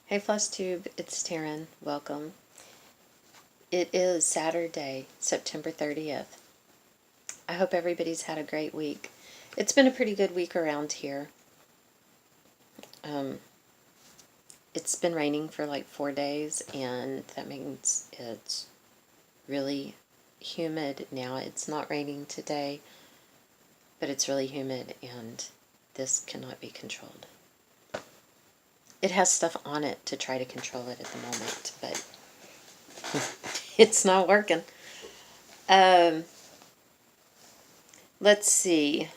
Hey Floss Tube, it's Taryn. Welcome. It is Saturday, September 30th. I hope everybody's had a great week. It's been a pretty good week around here. It's been raining for like 4 days, and that means it's really humid now. It's not raining today, but it's really humid, and this cannot be controlled. It has stuff on it to try to control it at the moment, but it's not working. Let's see.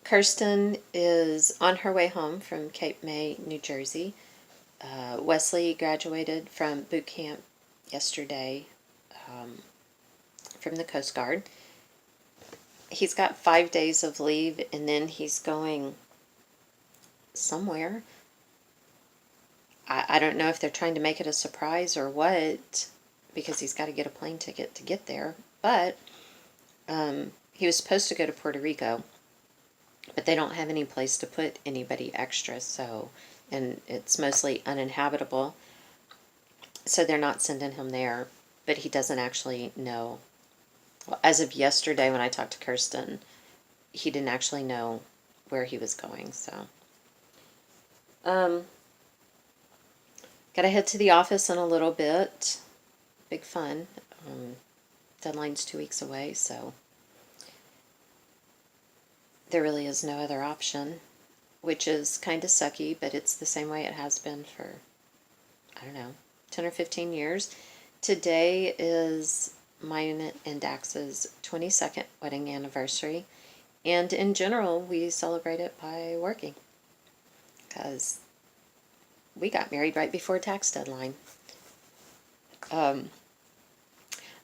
Kirsten is on her way home from Cape May, New Jersey. Wesley graduated from boot camp yesterday from the Coast Guard. He's got 5 days of leave, and then he's going somewhere. I don't know if they're trying to make it a surprise or what, because he's got to get a plane ticket to get there. But he was supposed to go to Puerto Rico, but they don't have any place to put anybody extra, so, and it's mostly uninhabitable, so they're not sending him there. But he doesn't actually know. Well, as of yesterday when I talked to Kirsten, he didn't actually know where he was going, so. Gotta head to the office in a little bit. Big fun. Deadline's 2 weeks away, so there really is no other option, which is kind of sucky, but it's the same way it has been for, I don't know, 10 or 15 years. Today is mine and Dax's 22nd wedding anniversary, and in general, we celebrate it by working, because we got married right before tax deadline. I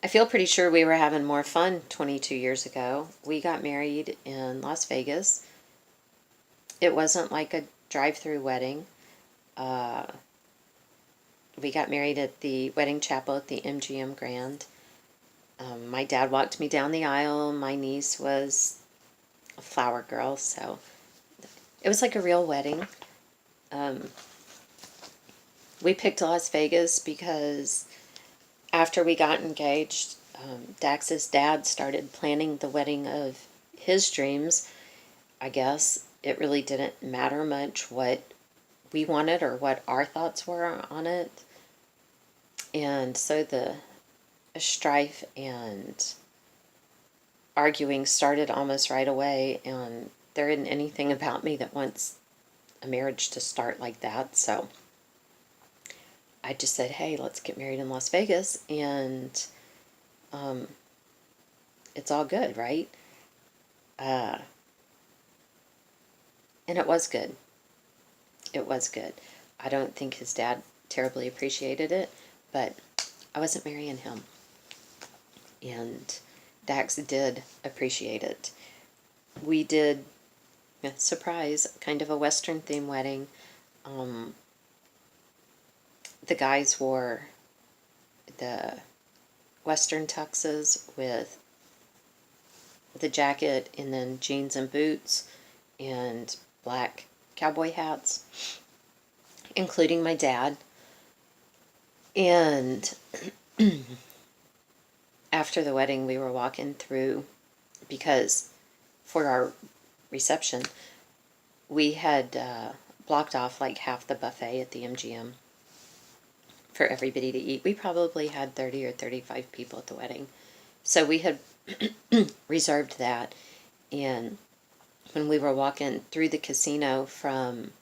feel pretty sure we were having more fun 22 years ago. We got married in Las Vegas. It wasn't like a drive-through wedding. We got married at the wedding chapel at the MGM Grand. My dad walked me down the aisle. My niece was a flower girl, so it was like a real wedding. We picked Las Vegas because after we got engaged, Dax's dad started planning the wedding of his dreams. I guess it really didn't matter much what we wanted or what our thoughts were on it. And so the strife and arguing started almost right away, and there isn't anything about me that wants a marriage to start like that, so I just said, hey, let's get married in Las Vegas, and it's all good, right? And it was good. It was good. I don't think his dad terribly appreciated it, but I wasn't marrying him. And Dax did appreciate it. We did, surprise, kind of a Western theme wedding. The guys wore the Western tuxes with the jacket, and then jeans and boots and black cowboy hats, including my dad. And after the wedding, we were walking through, because for our reception, we had blocked off like half the buffet at the MGM for everybody to eat. We probably had 30 or 35 people at the wedding. So we had reserved that. And when we were walking through the casino from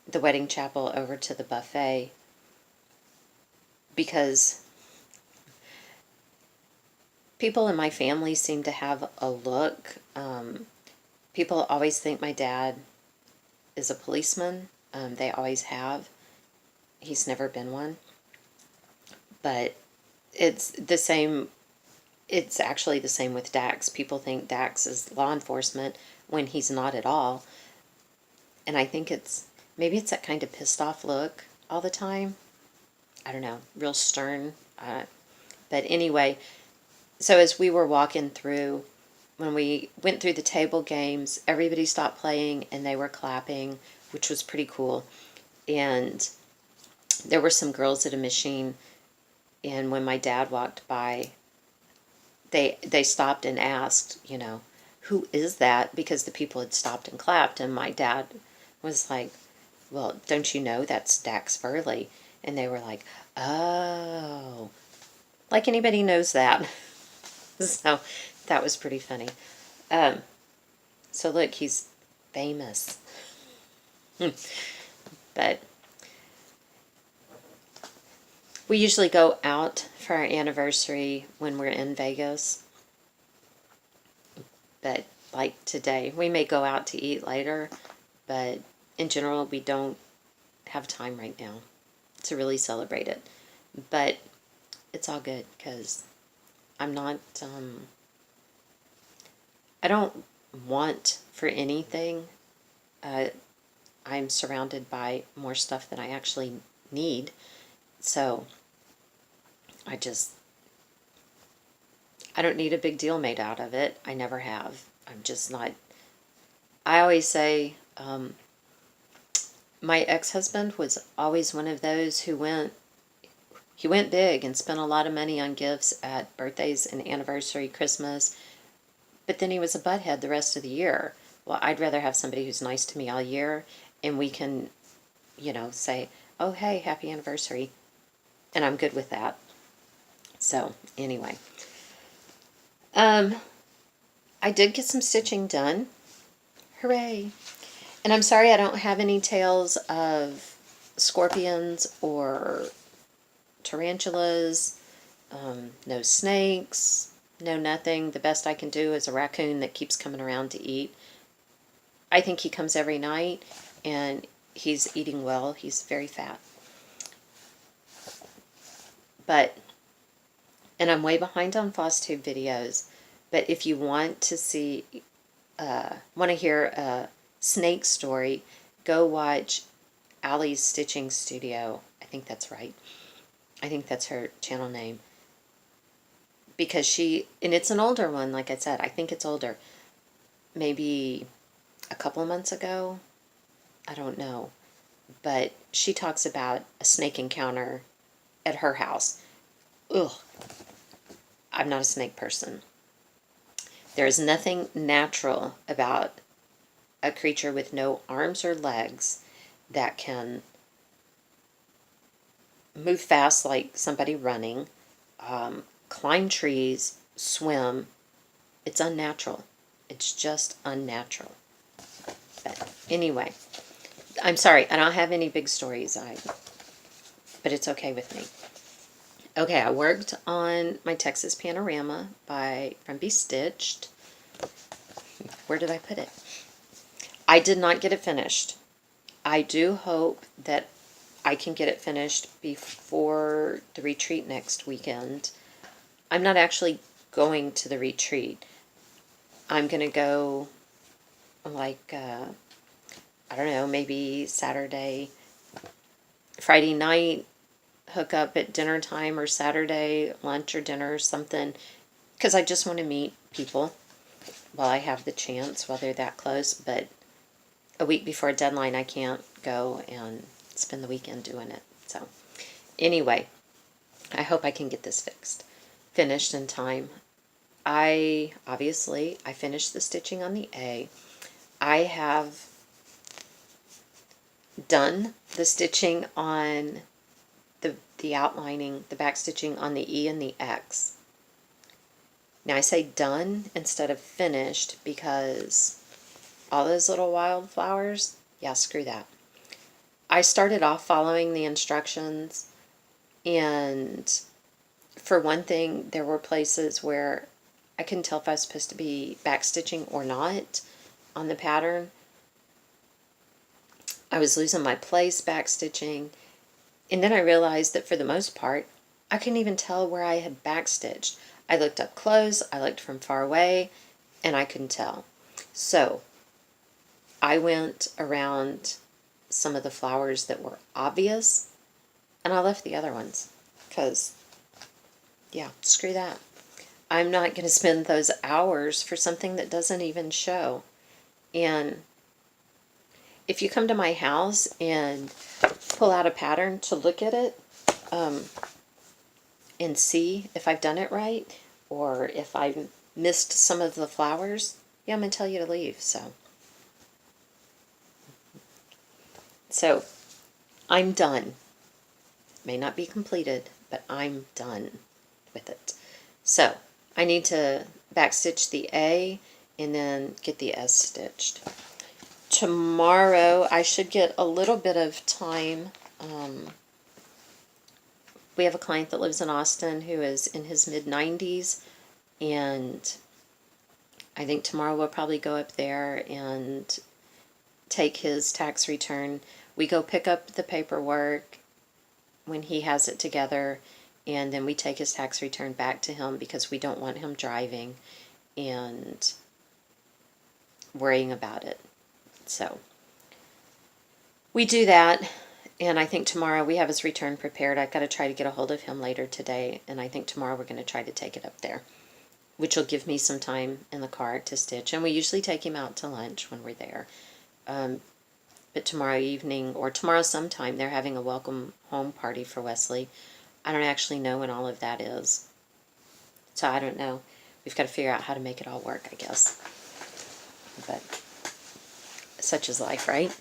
the wedding chapel over to the buffet, because people in my family seem to have a look. People always think my dad is a policeman. They always have. He's never been one. But it's the same. It's actually the same with Dax. People think Dax is law enforcement when he's not at all. And I think maybe it's that kind of pissed off look all the time. I don't know, real stern. But anyway, so as we were walking through, when we went through the table games, everybody stopped playing and they were clapping, which was pretty cool. And there were some girls at a machine, and when my dad walked by, they stopped and asked, who is that? Because the people had stopped and clapped, and my dad was like, well, don't you know that's Dax Burley? And they were like, oh, like anybody knows that. So that was pretty funny. So look, he's famous. But we usually go out for our anniversary when we're in Vegas. But like today, we may go out to eat later, but in general, we don't have time right now to really celebrate it. But it's all good because I'm not, I don't want for anything. I'm surrounded by more stuff than I actually need. So I don't need a big deal made out of it. I never have. I'm just not. I always say, my ex-husband was always one of those who he went big and spent a lot of money on gifts at birthdays and anniversary, Christmas, but then he was a butthead the rest of the year. Well, I'd rather have somebody who's nice to me all year, and we can, say, oh, hey, happy anniversary, and I'm good with that. So, anyway. I did get some stitching done. Hooray. And I'm sorry I don't have any tales of scorpions or tarantulas, no snakes, no nothing. The best I can do is a raccoon that keeps coming around to eat. I think he comes every night, and he's eating well. He's very fat. And I'm way behind on Floss Tube videos, but if you want to hear a snake story, go watch Allie's Stitching Studio. I think that's right. I think that's her channel name. Because and it's an older one, like I said. I think it's older. Maybe a couple of months ago. I don't know. But she talks about a snake encounter at her house. Ugh. I'm not a snake person. There is nothing natural about a creature with no arms or legs that can move fast like somebody running, climb trees, swim. It's unnatural. It's just unnatural. But anyway, I'm sorry, I don't have any big stories, but it's okay with me. Okay, I worked on my Texas Panorama from Be Stitched. Where did I put it? I did not get it finished. I do hope that I can get it finished before the retreat next weekend. I'm not actually going to the retreat. I'm going to go I don't know, maybe Friday night, hook up at dinner time, or Saturday lunch or dinner or something, because I just want to meet people while I have the chance, while they're that close. But a week before a deadline, I can't go and spend the weekend doing it. So anyway, I hope I can get this finished in time. I finished the stitching on the A. I have done the stitching on the outlining, the back stitching on the E and the X. Now I say done instead of finished because all those little wildflowers, yeah, screw that. I started off following the instructions, and for one thing, there were places where I couldn't tell if I was supposed to be back stitching or not on the pattern. I was losing my place back stitching. And then I realized that for the most part, I couldn't even tell where I had backstitched. I looked up close, I looked from far away, and I couldn't tell. So I went around some of the flowers that were obvious, and I left the other ones. Because, yeah, screw that. I'm not going to spend those hours for something that doesn't even show. And if you come to my house and pull out a pattern to look at it and see if I've done it right or if I've missed some of the flowers, yeah, I'm going to tell you to leave. So I'm done. May not be completed, but I'm done with it. So I need to backstitch the A and then get the S stitched. Tomorrow I should get a little bit of time. We have a client that lives in Austin who is in his mid-90s, and I think tomorrow we'll probably go up there and take his tax return. We go pick up the paperwork when he has it together, and then we take his tax return back to him because we don't want him driving and worrying about it. So we do that, and I think tomorrow we have his return prepared. I've got to try to get a hold of him later today, and I think tomorrow we're going to try to take it up there, which will give me some time in the car to stitch. And we usually take him out to lunch when we're there. But tomorrow evening, or tomorrow sometime, they're having a welcome home party for Wesley. I don't actually know when all of that is. So I don't know. We've got to figure out how to make it all work, I guess. But such is life, right?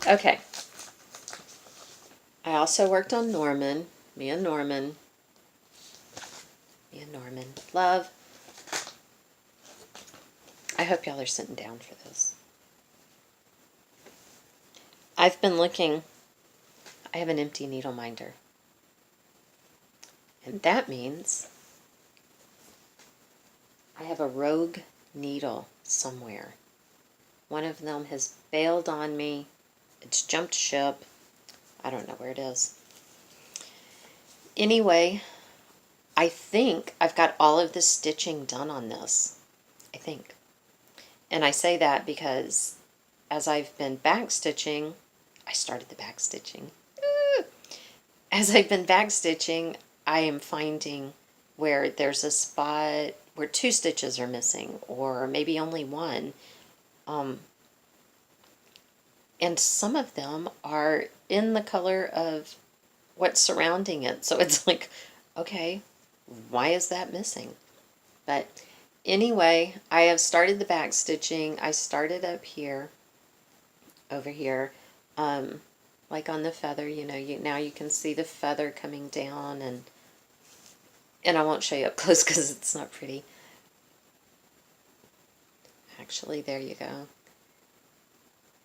Okay. I also worked on Norman. Me and Norman. Love. I hope y'all are sitting down for this. I've been looking. I have an empty needle minder. And that means I have a rogue needle somewhere. One of them has bailed on me. It's jumped ship. I don't know where it is. Anyway, I think I've got all of the stitching done on this. I think. And I say that because as I've been backstitching, I started the backstitching. As I've been backstitching, I am finding where there's a spot where 2 stitches are missing, or maybe only 1. And some of them are in the color of what's surrounding it. So it's like, okay, why is that missing? But anyway, I have started the back stitching. I started up here, over here, like on the feather. You know, now you can see the feather coming down, and I won't show you up close because it's not pretty. Actually, there you go.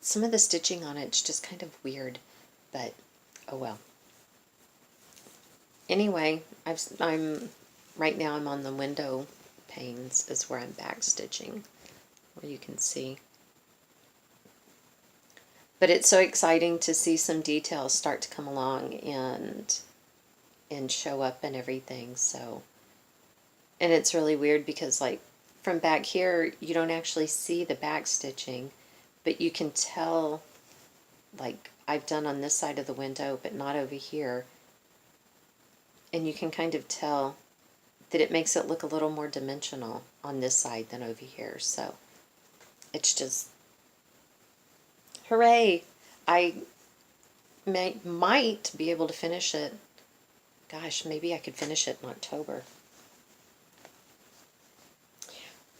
Some of the stitching on it's just kind of weird, but oh well. Anyway, right now I'm on the window panes is where I'm back stitching, where you can see. But it's so exciting to see some details start to come along and show up and everything. So, and it's really weird because like from back here you don't actually see the back stitching, but you can tell, like I've done on this side of the window but not over here, and you can kind of tell that it makes it look a little more dimensional on this side than over here. So it's just hooray. I might be able to finish it. Gosh, maybe I could finish it in October,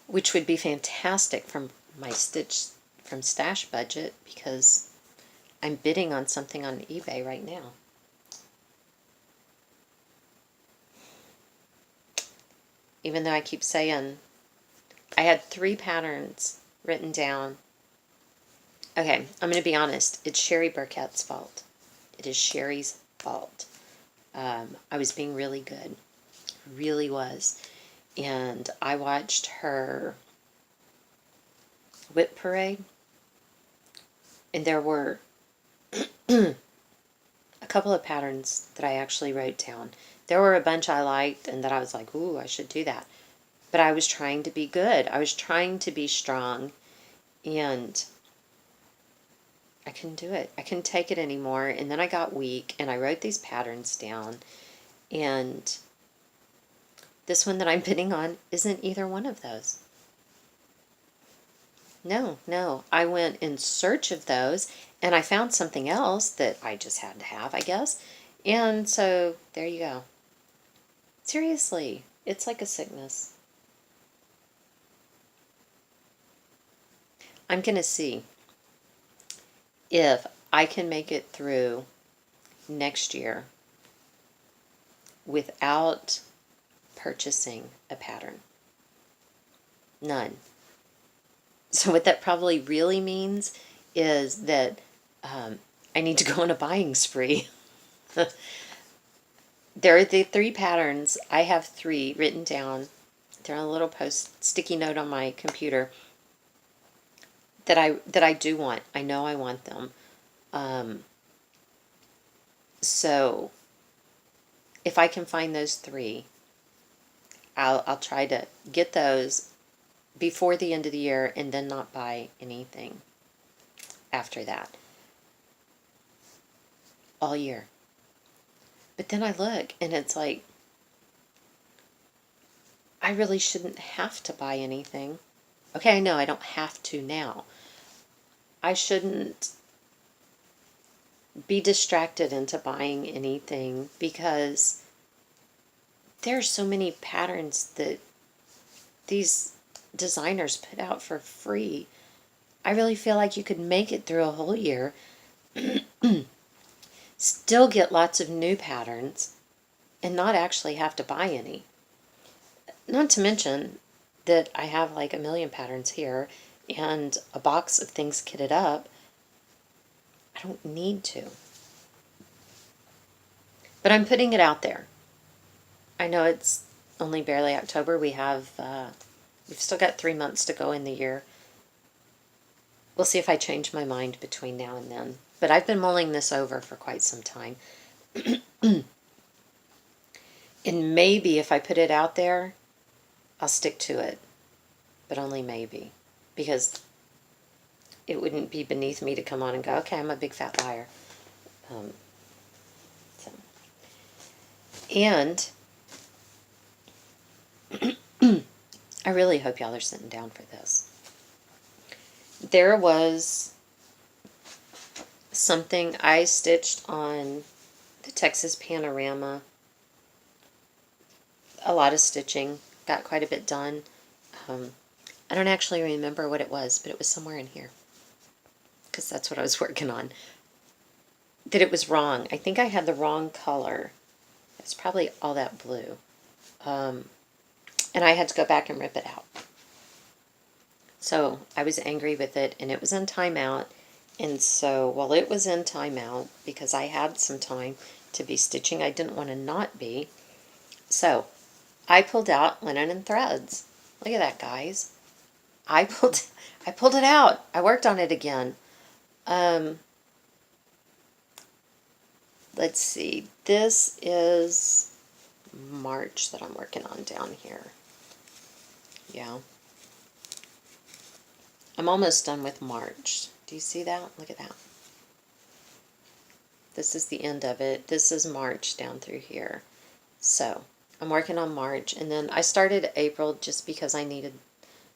which would be fantastic from my from stash budget, because I'm bidding on something on eBay right now. Even though I keep saying I had 3 patterns written down. Okay, I'm going to be honest. It's Sherry Burkett's fault. It is Sherry's fault. I was being really good. Really was. And I watched her whip parade. And there were a couple of patterns that I actually wrote down. There were a bunch I liked and that I was like, ooh, I should do that. But I was trying to be good. I was trying to be strong. And I couldn't do it. I couldn't take it anymore. And then I got weak and I wrote these patterns down. And this one that I'm bidding on isn't either one of those. No. I went in search of those and I found something else that I just had to have, I guess. And so there you go. Seriously, it's like a sickness. I'm going to see if I can make it through next year without purchasing a pattern. None. So what that probably really means is that I need to go on a buying spree. There are the 3 patterns. I have 3 written down. They're on a little sticky note on my computer that I do want. I know I want them. So if I can find those 3, I'll try to get those before the end of the year and then not buy anything after that all year. But then I look and it's like, I really shouldn't have to buy anything. Okay, I know I don't have to now. I shouldn't be distracted into buying anything because there are so many patterns that these designers put out for free. I really feel like you could make it through a whole year, still get lots of new patterns, and not actually have to buy any. Not to mention that I have like a million patterns here and a box of things kitted up. I don't need to. But I'm putting it out there. I know it's only barely October. We've still got 3 months to go in the year. We'll see if I change my mind between now and then. But I've been mulling this over for quite some time. And maybe if I put it out there, I'll stick to it. But only maybe. Because it wouldn't be beneath me to come on and go, okay, I'm a big fat liar. And I really hope y'all are sitting down for this. There was something I stitched on the Texas Panorama. A lot of stitching. Got quite a bit done. I don't actually remember what it was, but it was somewhere in here. Because that's what I was working on. That it was wrong. I think I had the wrong color. It's probably all that blue. And I had to go back and rip it out. So I was angry with it, and it was in timeout. And so while it was in timeout, because I had some time to be stitching, I didn't want to not be. So I pulled out linen and threads. Look at that, guys. I pulled it out. I worked on it again. Let's see. This is March that I'm working on down here. Yeah. I'm almost done with March. Do you see that? Look at that. This is the end of it. This is March down through here. So I'm working on March, and then I started April just because I needed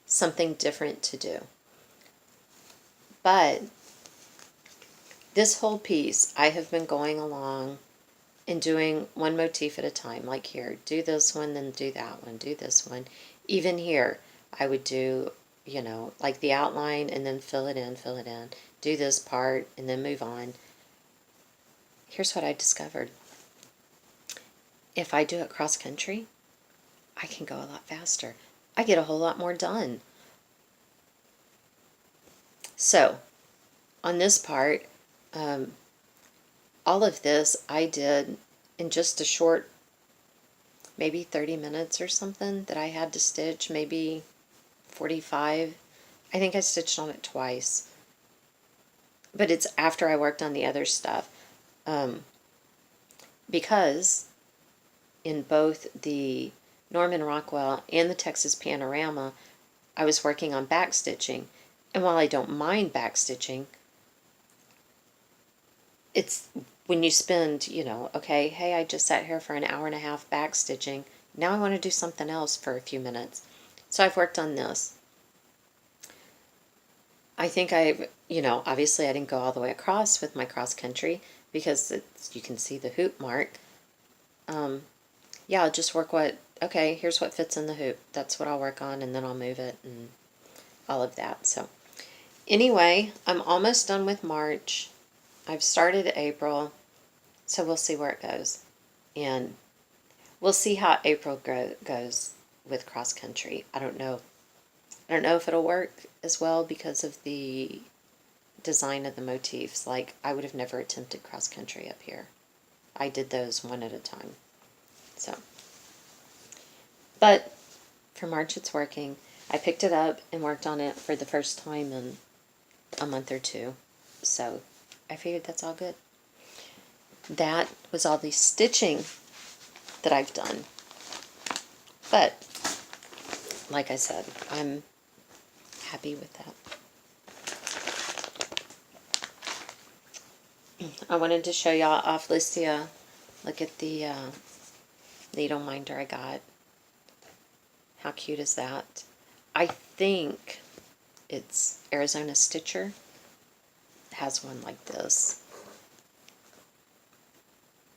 something different to do. But this whole piece, I have been going along and doing one motif at a time. Like here, do this one, then do that one, do this one. Even here, I would do, you know, like the outline and then fill it in, do this part, and then move on. Here's what I discovered. If I do it cross country, I can go a lot faster. I get a whole lot more done. So, on this part, all of this I did in just a short, maybe 30 minutes or something that I had to stitch, maybe 45. I think I stitched on it twice. But it's after I worked on the other stuff. Because in both the Norman Rockwell and the Texas Panorama, I was working on back stitching. And while I don't mind back stitching, it's when you spend, you know, okay, hey, I just sat here for an hour and a half back stitching. Now I want to do something else for a few minutes. So I've worked on this. I think obviously I didn't go all the way across with my cross country because you can see the hoop mark. Yeah, I'll just work okay, here's what fits in the hoop. That's what I'll work on, and then I'll move it and all of that. So anyway, I'm almost done with March. I've started April, so we'll see where it goes. And we'll see how April goes with cross country. I don't know. I don't know if it'll work as well because of the design of the motifs. Like, I would have never attempted cross country up here. I did those one at a time. So, but for March it's working. I picked it up and worked on it for the first time in a month or two. So I figured that's all good. That was all the stitching that I've done. But, like I said, I'm happy with that. I wanted to show y'all off Listia. Look at the needle minder I got. How cute is that? I think it's Arizona Stitcher. It has one like this.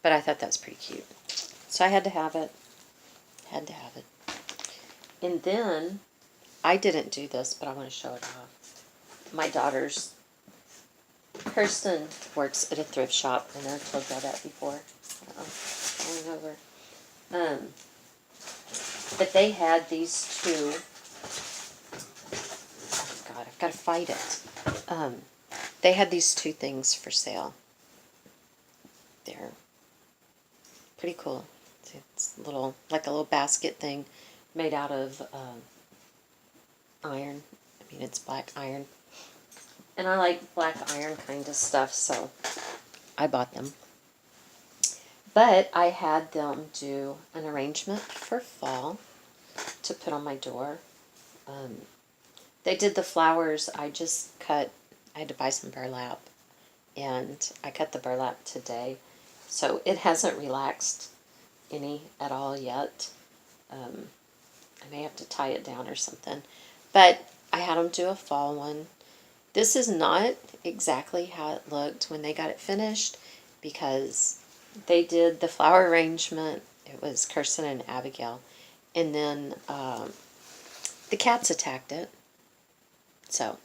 But I thought that was pretty cute. So I had to have it. Had to have it. And then, I didn't do this, but I want to show it off. My daughter's, Kirsten works at a thrift shop. I know I've told y'all that before. Falling over. But they had these two. Oh God, I've got to fight it. They had these two things for sale. They're pretty cool. It's like a little basket thing made out of iron. I mean, it's black iron. And I like black iron kind of stuff, so I bought them. But I had them do an arrangement for fall to put on my door. They did the flowers. I had to buy some burlap. And I cut the burlap today. So it hasn't relaxed any at all yet. I may have to tie it down or something. But I had them do a fall one. This is not exactly how it looked when they got it finished because they did the flower arrangement. It was Kirsten and Abigail. And then the cats attacked it. So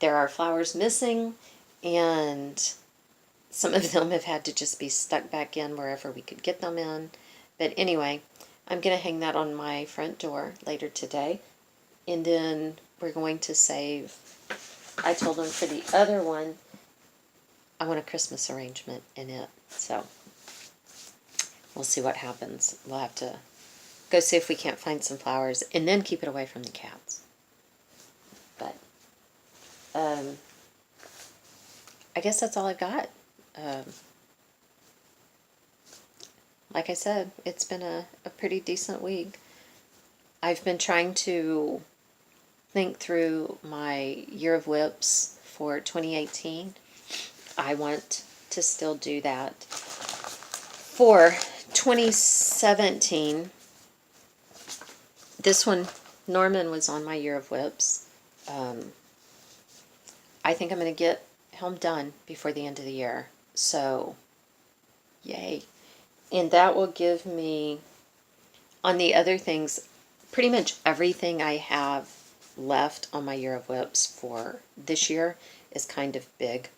there are flowers missing, and some of them have had to just be stuck back in wherever we could get them in. But anyway, I'm going to hang that on my front door later today. And then we're going to save, I told them for the other one, I want a Christmas arrangement in it. So we'll see what happens. We'll have to go see if we can't find some flowers and then keep it away from the cats. But I guess that's all I've got. Like I said, it's been a pretty decent week. I've been trying to think through my year of whips for 2018. I want to still do that. For 2017, this one, Norman was on my year of whips. I think I'm going to get him done before the end of the year. So, yay. And that will give me, on the other things, pretty much everything I have left on my year of whips for this year is kind of big.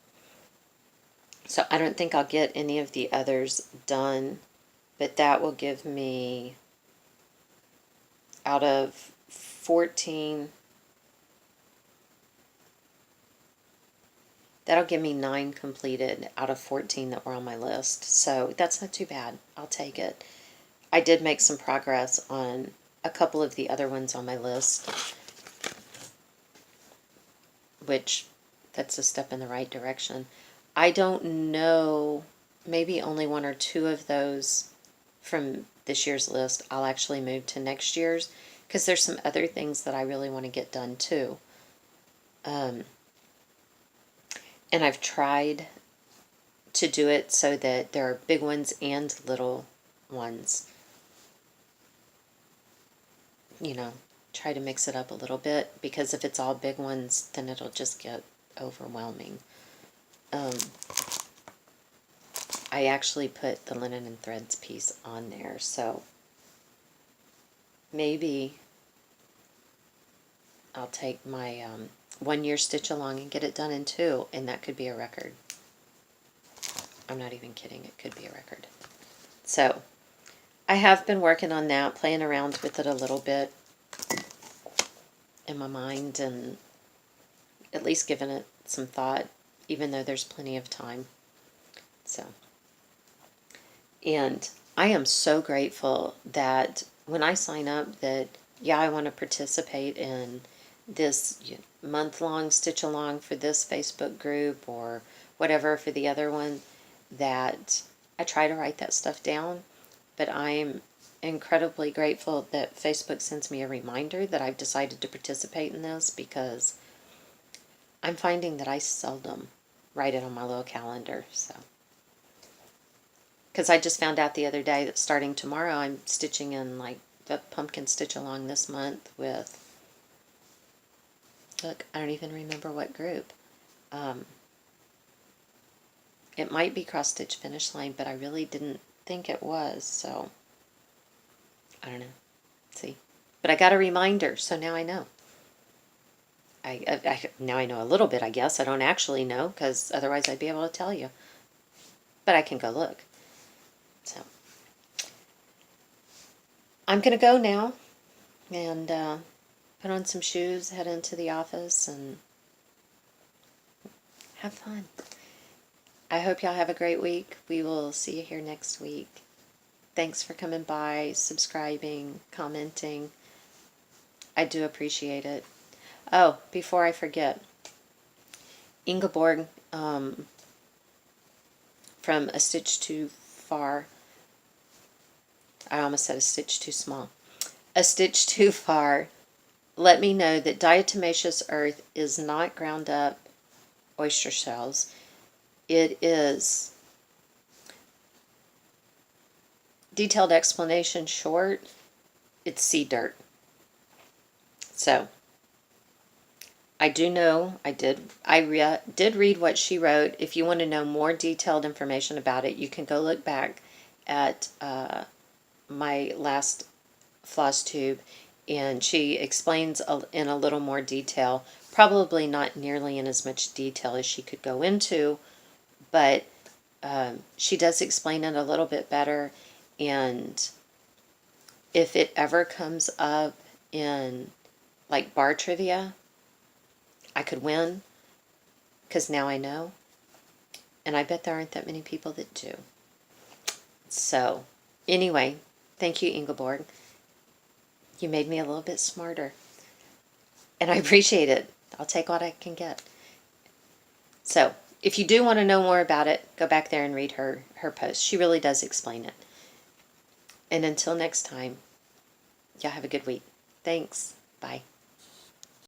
So I don't think I'll get any of the others done, but that will give me, out of 14, that'll give me 9 completed out of 14 that were on my list. So that's not too bad. I'll take it. I did make some progress on a couple of the other ones on my list, which that's a step in the right direction. I don't know, maybe only 1 or 2 of those from this year's list I'll actually move to next year's, because there's some other things that I really want to get done too. And I've tried to do it so that there are big ones and little ones. You know, try to mix it up a little bit, because if it's all big ones, then it'll just get overwhelming. I actually put the linen and threads piece on there, so maybe I'll take my 1 year stitch along and get it done in 2, and that could be a record. I'm not even kidding, it could be a record. So I have been working on that, playing around with it a little bit in my mind, and at least giving it some thought, even though there's plenty of time. So, and I am so grateful that when I sign up that, yeah, I want to participate in this month-long stitch along for this Facebook group or whatever for the other one, that I try to write that stuff down. But I'm incredibly grateful that Facebook sends me a reminder that I've decided to participate in this, because I'm finding that I seldom write it on my little calendar. So, because I just found out the other day that starting tomorrow I'm stitching in like the pumpkin stitch along this month with, look, I don't even remember what group. It might be Cross Stitch Finish Line, but I really didn't think it was, so I don't know. See, but I got a reminder, so now I know. Now I know a little bit, I guess. I don't actually know, because otherwise I'd be able to tell you. But I can go look. So I'm going to go now and put on some shoes, head into the office, and have fun. I hope y'all have a great week. We will see you here next week. Thanks for coming by, subscribing, commenting. I do appreciate it. Oh, before I forget, Ingeborg from A Stitch Too Far, I almost said A Stitch Too Small, A Stitch Too Far, let me know that diatomaceous earth is not ground up oyster shells. It is, detailed explanation short, it's sea dirt. So I do know, I did read what she wrote. If you want to know more detailed information about it, you can go look back at my last Floss Tube, and she explains in a little more detail, probably not nearly in as much detail as she could go into, but she does explain it a little bit better. And if it ever comes up in like bar trivia, I could win, because now I know, and I bet there aren't that many people that do. So anyway, thank you, Ingeborg. You made me a little bit smarter, and I appreciate it. I'll take what I can get. So if you do want to know more about it, go back there and read her post. She really does explain it. And until next time, y'all have a good week. Thanks. Bye.